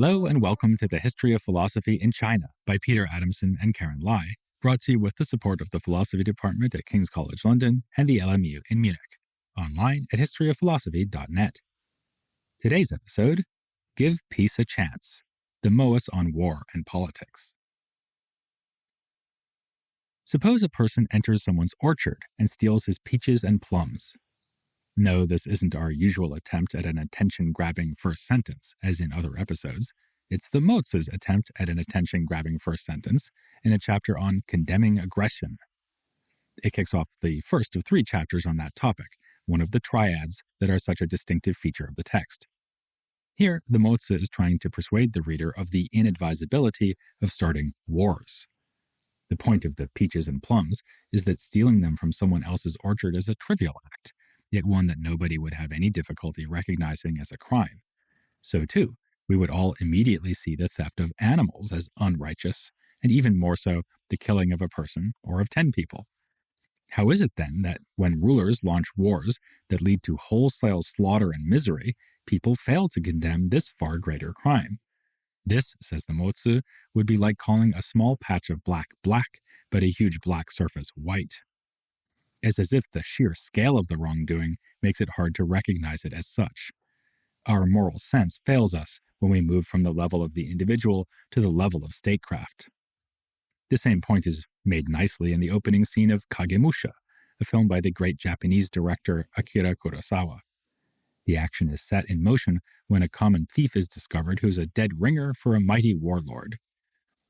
Hello and welcome to the History of Philosophy in China by Peter Adamson and Karen Lai, brought to you with the support of the Philosophy Department at King's College London and the LMU in Munich, online at historyofphilosophy.net. Today's episode, Give Peace a Chance, the Mohists on War and Politics. Suppose a person enters someone's orchard and steals his peaches and plums. No, this isn't our usual attempt at an attention-grabbing first sentence, as in other episodes. It's the Mohists' attempt at an attention-grabbing first sentence in a chapter on condemning aggression. It kicks off the first of 3 chapters on that topic, one of the triads that are such a distinctive feature of the text. Here, the Mohists is trying to persuade the reader of the inadvisability of starting wars. The point of the peaches and plums is that stealing them from someone else's orchard is a trivial act, yet one that nobody would have any difficulty recognizing as a crime. So too, we would all immediately see the theft of animals as unrighteous, and even more so, the killing of a person or of 10 people. How is it then that when rulers launch wars that lead to wholesale slaughter and misery, people fail to condemn this far greater crime? This, says the Mohists, would be like calling a small patch of black black, but a huge black surface white. It's as if the sheer scale of the wrongdoing makes it hard to recognize it as such. Our moral sense fails us when we move from the level of the individual to the level of statecraft. The same point is made nicely in the opening scene of Kagemusha, a film by the great Japanese director Akira Kurosawa. The action is set in motion when a common thief is discovered who's a dead ringer for a mighty warlord.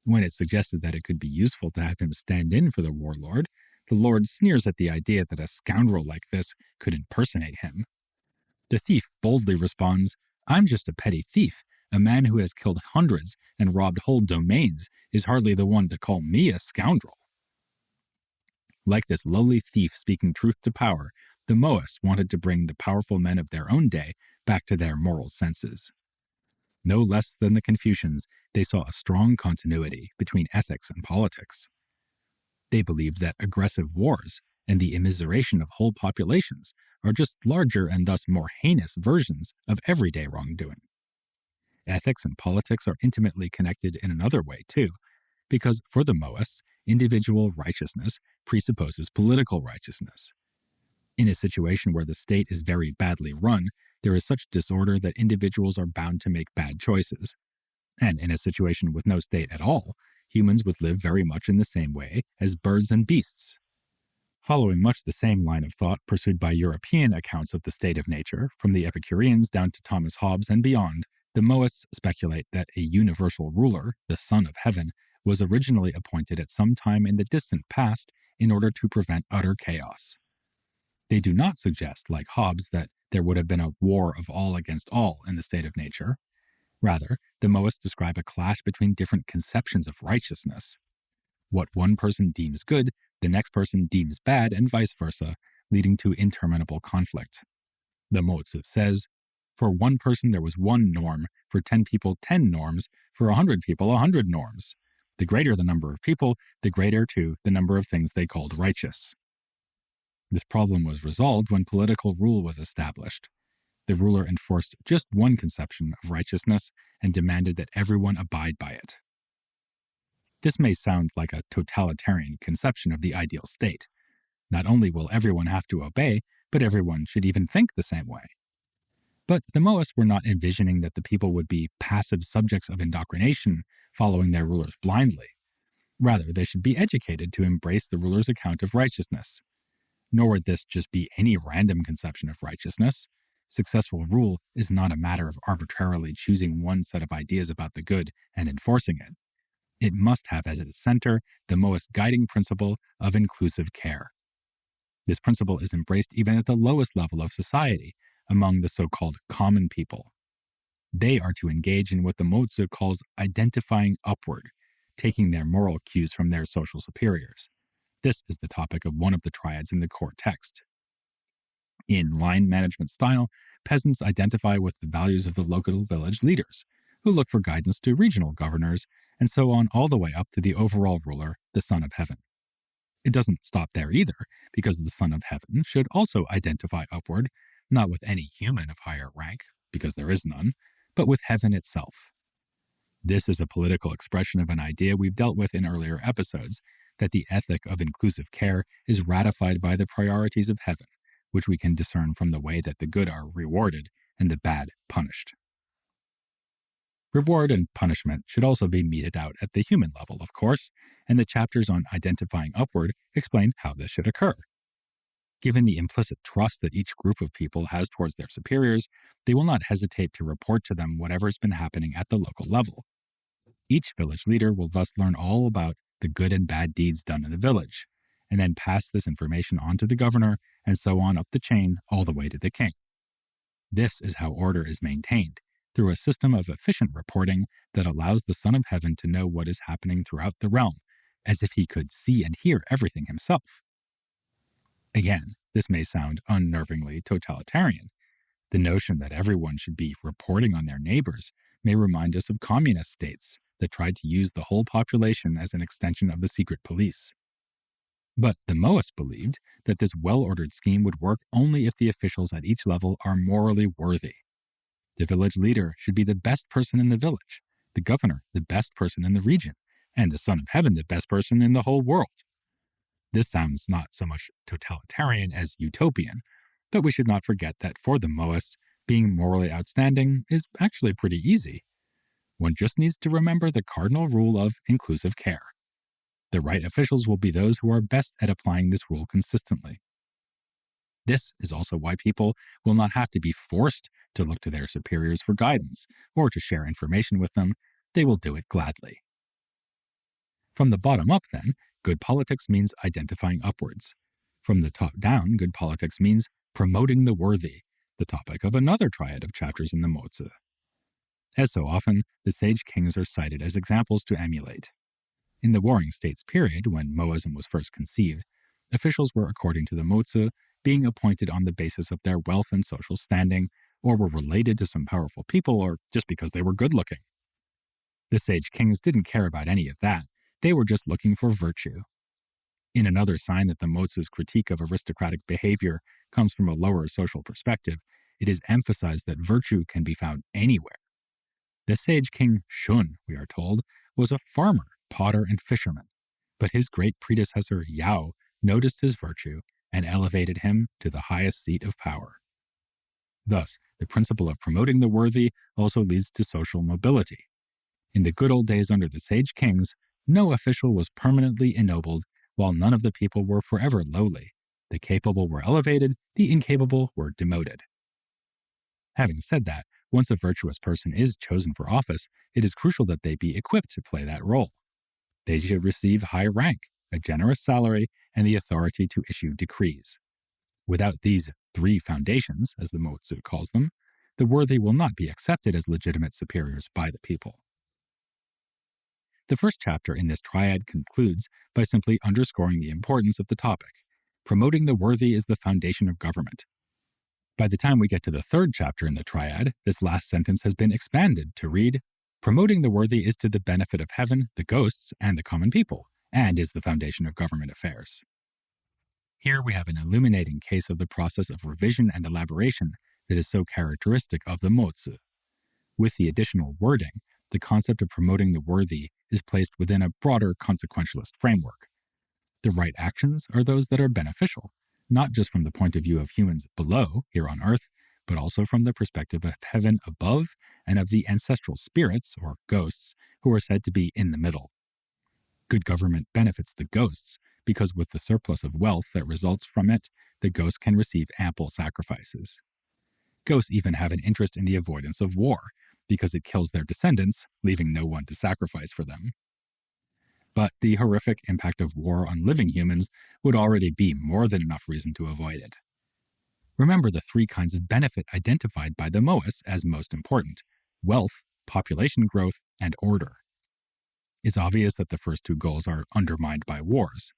When it's suggested that it could be useful to have him stand in for the warlord, the Lord sneers at the idea that a scoundrel like this could impersonate him. The thief boldly responds, "I'm just a petty thief. A man who has killed hundreds and robbed whole domains is hardly the one to call me a scoundrel." Like this lowly thief speaking truth to power, the Mohists wanted to bring the powerful men of their own day back to their moral senses. No less than the Confucians, they saw a strong continuity between ethics and politics. They believed that aggressive wars and the immiseration of whole populations are just larger and thus more heinous versions of everyday wrongdoing. Ethics and politics are intimately connected in another way, too, because for the Mohists, individual righteousness presupposes political righteousness. In a situation where the state is very badly run, there is such disorder that individuals are bound to make bad choices. And in a situation with no state at all, humans would live very much in the same way as birds and beasts. Following much the same line of thought pursued by European accounts of the state of nature, from the Epicureans down to Thomas Hobbes and beyond, the Mohists speculate that a universal ruler, the Son of Heaven, was originally appointed at some time in the distant past in order to prevent utter chaos. They do not suggest, like Hobbes, that there would have been a war of all against all in the state of nature. Rather, the Mohists describe a clash between different conceptions of righteousness. What one person deems good, the next person deems bad, and vice versa, leading to interminable conflict. The Mohists says, for one person there was one norm, for 10 people 10 norms, for 100 people 100 norms. The greater the number of people, the greater, too, the number of things they called righteous. This problem was resolved when political rule was established. The ruler enforced just one conception of righteousness and demanded that everyone abide by it. This may sound like a totalitarian conception of the ideal state. Not only will everyone have to obey, but everyone should even think the same way. But the Mohists were not envisioning that the people would be passive subjects of indoctrination, following their rulers blindly. Rather, they should be educated to embrace the ruler's account of righteousness. Nor would this just be any random conception of righteousness. Successful rule is not a matter of arbitrarily choosing one set of ideas about the good and enforcing it. It must have as its center the Mohist guiding principle of inclusive care. This principle is embraced even at the lowest level of society, among the so-called common people. They are to engage in what the Mohists calls identifying upward, taking their moral cues from their social superiors. This is the topic of one of the triads in the core text. In line management style, peasants identify with the values of the local village leaders, who look for guidance to regional governors, and so on all the way up to the overall ruler, the Son of Heaven. It doesn't stop there either, because the Son of Heaven should also identify upward, not with any human of higher rank, because there is none, but with heaven itself. This is a political expression of an idea we've dealt with in earlier episodes, that the ethic of inclusive care is ratified by the priorities of heaven, which we can discern from the way that the good are rewarded and the bad punished. Reward and punishment should also be meted out at the human level, of course, and the chapters on identifying upward explain how this should occur. Given the implicit trust that each group of people has towards their superiors, they will not hesitate to report to them whatever's been happening at the local level. Each village leader will thus learn all about the good and bad deeds done in the village, and then pass this information on to the governor, and so on up the chain all the way to the king. This is how order is maintained, through a system of efficient reporting that allows the Son of Heaven to know what is happening throughout the realm, as if he could see and hear everything himself. Again, this may sound unnervingly totalitarian. The notion that everyone should be reporting on their neighbors may remind us of communist states that tried to use the whole population as an extension of the secret police. But the Mohists believed that this well-ordered scheme would work only if the officials at each level are morally worthy. The village leader should be the best person in the village, the governor the best person in the region, and the Son of Heaven the best person in the whole world. This sounds not so much totalitarian as utopian, but we should not forget that for the Mohists, being morally outstanding is actually pretty easy. One just needs to remember the cardinal rule of inclusive care. The right officials will be those who are best at applying this rule consistently. This is also why people will not have to be forced to look to their superiors for guidance or to share information with them. They will do it gladly. From the bottom up, then, good politics means identifying upwards. From the top down, good politics means promoting the worthy, the topic of another triad of chapters in the Mozi. As so often, the sage kings are cited as examples to emulate. In the Warring States period, when Mohism was first conceived, officials were, according to the Mozi, being appointed on the basis of their wealth and social standing, or were related to some powerful people, or just because they were good-looking. The sage kings didn't care about any of that. They were just looking for virtue. In another sign that the Mozi's critique of aristocratic behavior comes from a lower social perspective, it is emphasized that virtue can be found anywhere. The sage king Shun, we are told, was a farmer, potter, and fisherman, but his great predecessor Yao noticed his virtue and elevated him to the highest seat of power. Thus, the principle of promoting the worthy also leads to social mobility. In the good old days under the sage kings, no official was permanently ennobled, while none of the people were forever lowly. The capable were elevated, the incapable were demoted. Having said that, once a virtuous person is chosen for office, it is crucial that they be equipped to play that role. They should receive high rank, a generous salary, and the authority to issue decrees. Without these three foundations, as the Mozi calls them, the worthy will not be accepted as legitimate superiors by the people. The first chapter in this triad concludes by simply underscoring the importance of the topic. Promoting the worthy is the foundation of government. By the time we get to the third chapter in the triad, this last sentence has been expanded to read, promoting the worthy is to the benefit of heaven, the ghosts, and the common people, and is the foundation of government affairs. Here we have an illuminating case of the process of revision and elaboration that is so characteristic of the Mozi. With the additional wording, the concept of promoting the worthy is placed within a broader consequentialist framework. The right actions are those that are beneficial, not just from the point of view of humans below, here on Earth, but also from the perspective of heaven above and of the ancestral spirits, or ghosts, who are said to be in the middle. Good government benefits the ghosts, because with the surplus of wealth that results from it, the ghosts can receive ample sacrifices. Ghosts even have an interest in the avoidance of war, because it kills their descendants, leaving no one to sacrifice for them. But the horrific impact of war on living humans would already be more than enough reason to avoid it. Remember the three kinds of benefit identified by the Mohists as most important: wealth, population growth, and order. It's obvious that the first two goals are undermined by wars.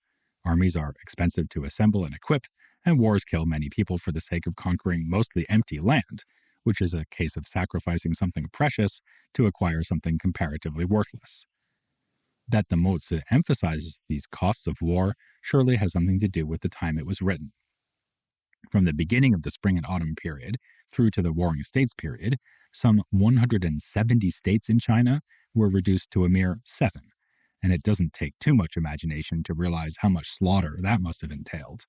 Armies are expensive to assemble and equip, and wars kill many people for the sake of conquering mostly empty land, which is a case of sacrificing something precious to acquire something comparatively worthless. That the Mozi emphasizes these costs of war surely has something to do with the time it was written. From the beginning of the Spring and Autumn period through to the Warring States period, some 170 states in China were reduced to a mere 7, and it doesn't take too much imagination to realize how much slaughter that must have entailed.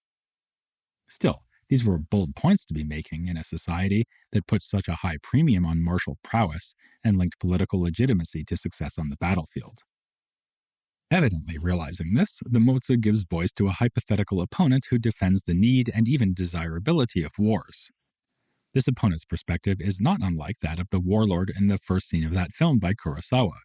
Still, these were bold points to be making in a society that put such a high premium on martial prowess and linked political legitimacy to success on the battlefield. Evidently realizing this, the Mozi gives voice to a hypothetical opponent who defends the need and even desirability of wars. This opponent's perspective is not unlike that of the warlord in the first scene of that film by Kurosawa.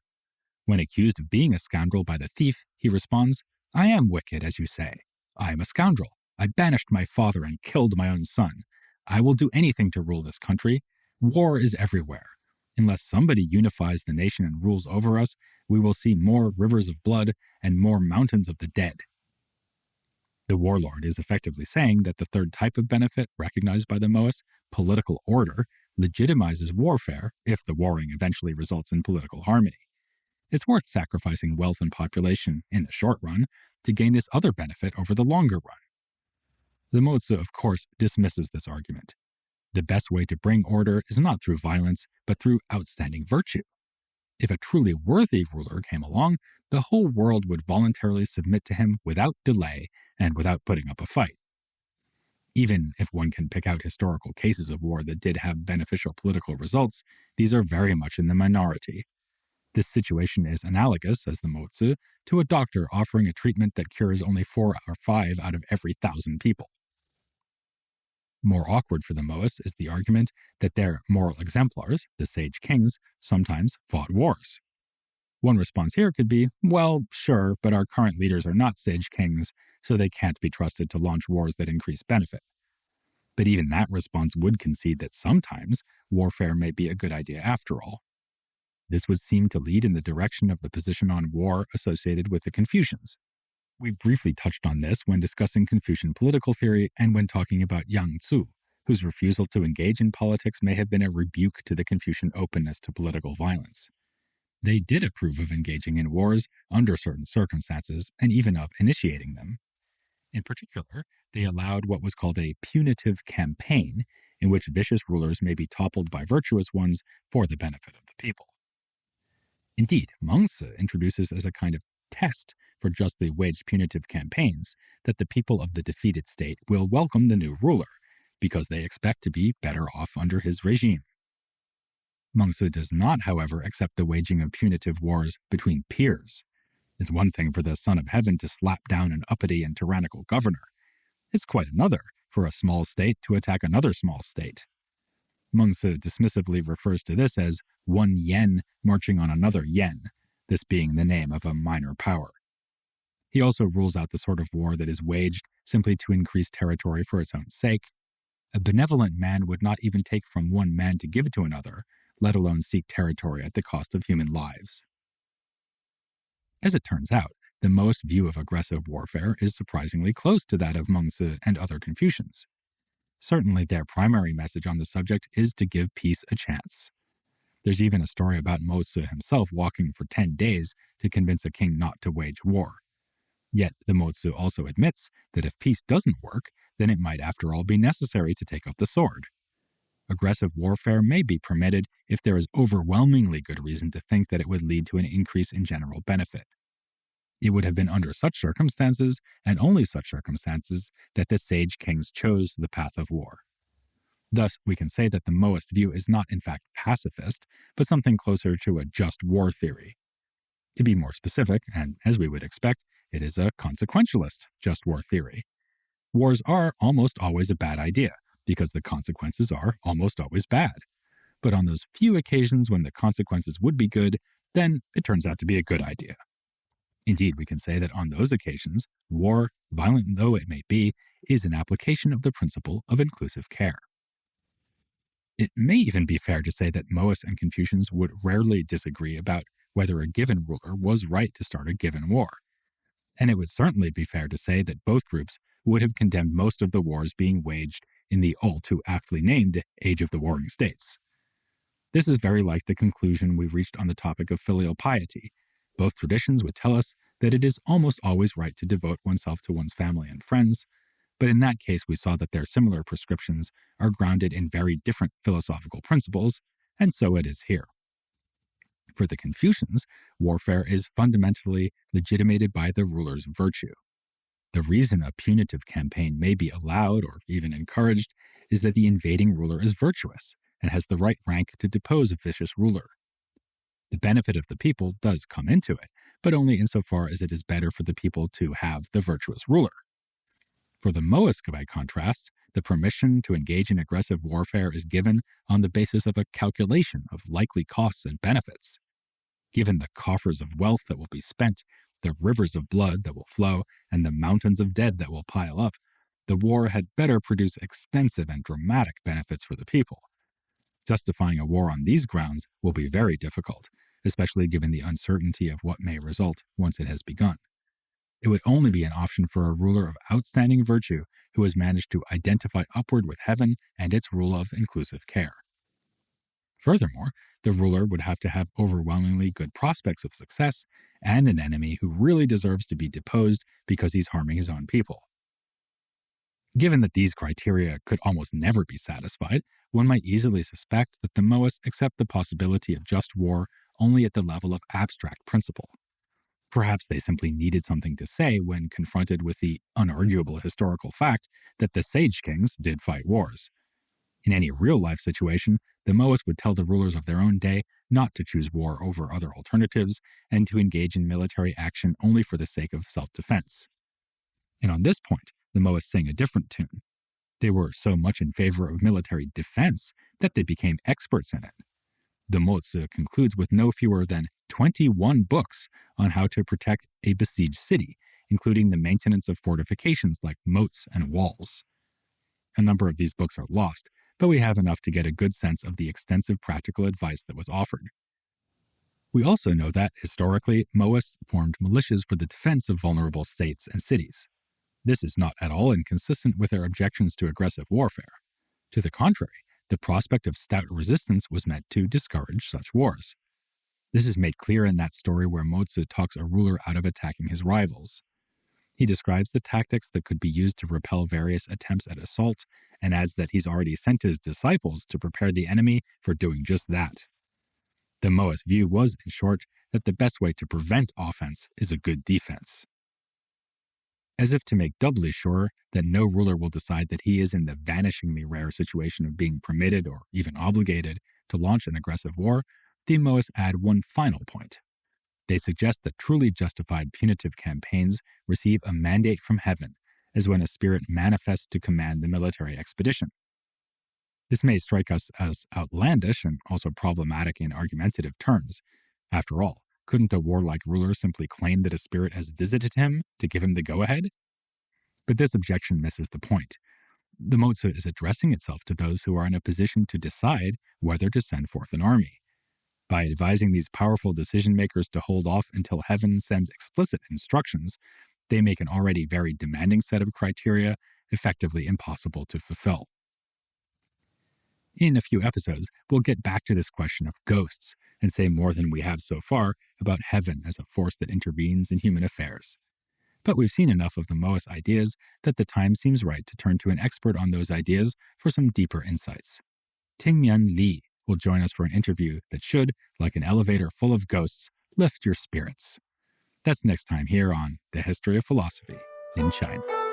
When accused of being a scoundrel by the thief, he responds, "I am wicked, as you say. I am a scoundrel. I banished my father and killed my own son. I will do anything to rule this country. War is everywhere. Unless somebody unifies the nation and rules over us, we will see more rivers of blood and more mountains of the dead." The warlord is effectively saying that the third type of benefit recognized by the Mohists, political order, legitimizes warfare if the warring eventually results in political harmony. It's worth sacrificing wealth and population in the short run to gain this other benefit over the longer run. The Mozi, of course, dismisses this argument. The best way to bring order is not through violence, but through outstanding virtue. If a truly worthy ruler came along, the whole world would voluntarily submit to him without delay and without putting up a fight. Even if one can pick out historical cases of war that did have beneficial political results, these are very much in the minority. This situation is analogous, as the Mozi, to a doctor offering a treatment that cures only 4 or 5 out of every 1,000 people. More awkward for the Mohists is the argument that their moral exemplars, the sage kings, sometimes fought wars. One response here could be, well, sure, but our current leaders are not sage kings, so they can't be trusted to launch wars that increase benefit. But even that response would concede that sometimes warfare may be a good idea after all. This would seem to lead in the direction of the position on war associated with the Confucians. We briefly touched on this when discussing Confucian political theory and when talking about Yang Tzu, whose refusal to engage in politics may have been a rebuke to the Confucian openness to political violence. They did approve of engaging in wars under certain circumstances and even of initiating them. In particular, they allowed what was called a punitive campaign, in which vicious rulers may be toppled by virtuous ones for the benefit of the people. Indeed, Mozi introduces as a kind of test for justly waged punitive campaigns that the people of the defeated state will welcome the new ruler, because they expect to be better off under his regime. Mozi does not, however, accept the waging of punitive wars between peers. It's one thing for the Son of Heaven to slap down an uppity and tyrannical governor. It's quite another for a small state to attack another small state. Mozi dismissively refers to this as one yen marching on another yen, this being the name of a minor power. He also rules out the sort of war that is waged simply to increase territory for its own sake. A benevolent man would not even take from one man to give to another, let alone seek territory at the cost of human lives. As it turns out, the Mohist view of aggressive warfare is surprisingly close to that of Mozi and other Confucians. Certainly their primary message on the subject is to give peace a chance. There's even a story about Mozi himself walking for 10 days to convince a king not to wage war. Yet the Mozi also admits that if peace doesn't work, then it might after all be necessary to take up the sword. Aggressive warfare may be permitted if there is overwhelmingly good reason to think that it would lead to an increase in general benefit. It would have been under such circumstances, and only such circumstances, that the sage kings chose the path of war. Thus, we can say that the Mohist view is not in fact pacifist, but something closer to a just war theory. To be more specific, and as we would expect, it is a consequentialist just war theory. Wars are almost always a bad idea, because the consequences are almost always bad. But on those few occasions when the consequences would be good, then it turns out to be a good idea. Indeed, we can say that on those occasions, war, violent though it may be, is an application of the principle of inclusive care. It may even be fair to say that Mohists and Confucians would rarely disagree about whether a given ruler was right to start a given war. And it would certainly be fair to say that both groups would have condemned most of the wars being waged in the all too aptly named Age of the Warring States. This is very like the conclusion we reached on the topic of filial piety. Both traditions would tell us that it is almost always right to devote oneself to one's family and friends, but in that case we saw that their similar prescriptions are grounded in very different philosophical principles, and so it is here. For the Confucians, warfare is fundamentally legitimated by the ruler's virtue. The reason a punitive campaign may be allowed or even encouraged is that the invading ruler is virtuous and has the right rank to depose a vicious ruler. The benefit of the people does come into it, but only insofar as it is better for the people to have the virtuous ruler. For the Mohists, by contrast, the permission to engage in aggressive warfare is given on the basis of a calculation of likely costs and benefits. Given the coffers of wealth that will be spent, the rivers of blood that will flow, and the mountains of dead that will pile up, the war had better produce extensive and dramatic benefits for the people. Justifying a war on these grounds will be very difficult, especially given the uncertainty of what may result once it has begun. It would only be an option for a ruler of outstanding virtue who has managed to identify upward with heaven and its rule of inclusive care. Furthermore, the ruler would have to have overwhelmingly good prospects of success and an enemy who really deserves to be deposed because he's harming his own people. Given that these criteria could almost never be satisfied, one might easily suspect that the Mohists accept the possibility of just war only at the level of abstract principle. Perhaps they simply needed something to say when confronted with the unarguable historical fact that the Sage Kings did fight wars. In any real-life situation, the Mohists would tell the rulers of their own day not to choose war over other alternatives and to engage in military action only for the sake of self-defense. And on this point, the Mohists sang a different tune. They were so much in favor of military defense that they became experts in it. The Mozi concludes with no fewer than 21 books on how to protect a besieged city, including the maintenance of fortifications like moats and walls. A number of these books are lost, but we have enough to get a good sense of the extensive practical advice that was offered. We also know that, historically, Mohists formed militias for the defense of vulnerable states and cities. This is not at all inconsistent with their objections to aggressive warfare. To the contrary, the prospect of stout resistance was meant to discourage such wars. This is made clear in that story where Mozi talks a ruler out of attacking his rivals. He describes the tactics that could be used to repel various attempts at assault and adds that he's already sent his disciples to prepare the enemy for doing just that. The Mohist view was, in short, that the best way to prevent offense is a good defense. As if to make doubly sure that no ruler will decide that he is in the vanishingly rare situation of being permitted or even obligated to launch an aggressive war, the Mohists add one final point. They suggest that truly justified punitive campaigns receive a mandate from heaven, as when a spirit manifests to command the military expedition. This may strike us as outlandish and also problematic in argumentative terms. After all, couldn't a warlike ruler simply claim that a spirit has visited him to give him the go-ahead? But this objection misses the point. The Mozi is addressing itself to those who are in a position to decide whether to send forth an army. By advising these powerful decision-makers to hold off until heaven sends explicit instructions, they make an already very demanding set of criteria effectively impossible to fulfill. In a few episodes, we'll get back to this question of ghosts and say more than we have so far about heaven as a force that intervenes in human affairs. But we've seen enough of the Mohist ideas that the time seems right to turn to an expert on those ideas for some deeper insights. Tingmian Li will join us for an interview that should, like an elevator full of ghosts, lift your spirits. That's next time here on The History of Philosophy in China.